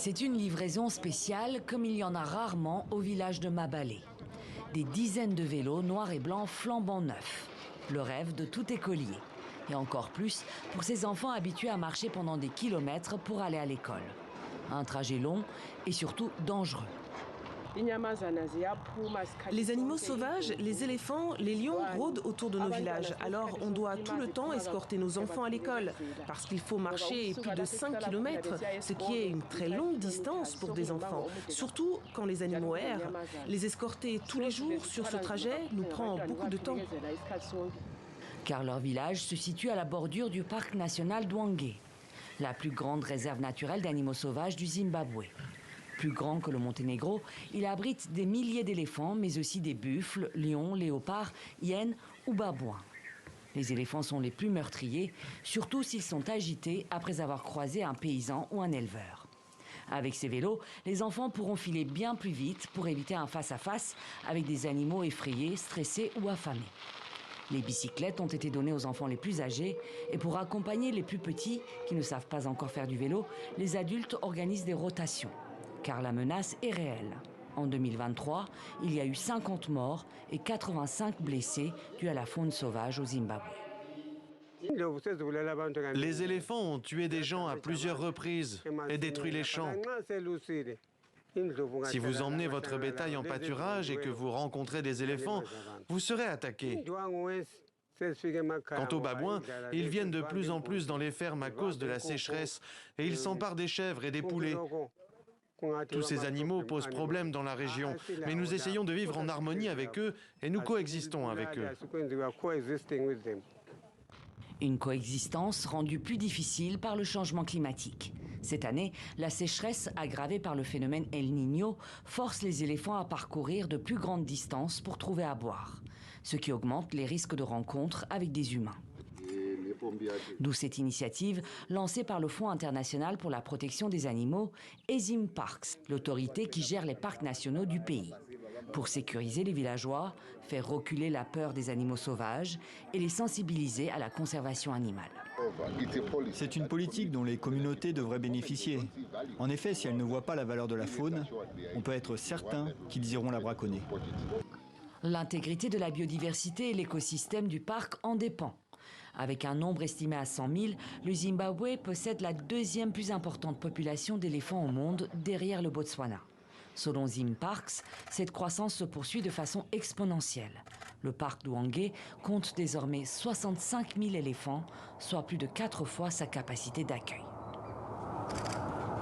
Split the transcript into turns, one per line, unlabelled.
C'est une livraison spéciale comme il y en a rarement au village de Mabalé. Des dizaines de vélos noirs et blancs flambant neufs. Le rêve de tout écolier. Et encore plus pour ces enfants habitués à marcher pendant des kilomètres pour aller à l'école. Un trajet long et surtout dangereux.
Les animaux sauvages, les éléphants, les lions rôdent autour de nos villages. Alors on doit tout le temps escorter nos enfants à l'école parce qu'il faut marcher plus de 5 km, ce qui est une très longue distance pour des enfants. Surtout quand les animaux errent. Les escorter tous les jours sur ce trajet nous prend beaucoup de temps.
Car leur village se situe à la bordure du parc national d'Hwange, la plus grande réserve naturelle d'animaux sauvages du Zimbabwe. Plus grand que le Monténégro, il abrite des milliers d'éléphants, mais aussi des buffles, lions, léopards, hyènes ou babouins. Les éléphants sont les plus meurtriers, surtout s'ils sont agités après avoir croisé un paysan ou un éleveur. Avec ces vélos, les enfants pourront filer bien plus vite pour éviter un face-à-face avec des animaux effrayés, stressés ou affamés. Les bicyclettes ont été données aux enfants les plus âgés et pour accompagner les plus petits qui ne savent pas encore faire du vélo, les adultes organisent des rotations. Car la menace est réelle. En 2023, il y a eu 50 morts et 85 blessés dus à la faune sauvage au Zimbabwe.
Les éléphants ont tué des gens à plusieurs reprises et détruit les champs. Si vous emmenez votre bétail en pâturage et que vous rencontrez des éléphants, vous serez attaqué. Quant aux babouins, ils viennent de plus en plus dans les fermes à cause de la sécheresse et ils s'emparent des chèvres et des poulets. Tous ces animaux posent problème dans la région, mais nous essayons de vivre en harmonie avec eux et nous coexistons avec eux.
Une coexistence rendue plus difficile par le changement climatique. Cette année, la sécheresse aggravée par le phénomène El Niño force les éléphants à parcourir de plus grandes distances pour trouver à boire, ce qui augmente les risques de rencontres avec des humains. D'où cette initiative lancée par le Fonds international pour la protection des animaux et Zimparks, l'autorité qui gère les parcs nationaux du pays, pour sécuriser les villageois, faire reculer la peur des animaux sauvages et les sensibiliser à la conservation animale.
C'est une politique dont les communautés devraient bénéficier. En effet, si elles ne voient pas la valeur de la faune, on peut être certain qu'ils iront la braconner.
L'intégrité de la biodiversité et l'écosystème du parc en dépend. Avec un nombre estimé à 100 000, le Zimbabwe possède la deuxième plus importante population d'éléphants au monde, derrière le Botswana. Selon Zimparks, cette croissance se poursuit de façon exponentielle. Le parc d'Hwange compte désormais 65 000 éléphants, soit plus de 4 fois sa capacité d'accueil.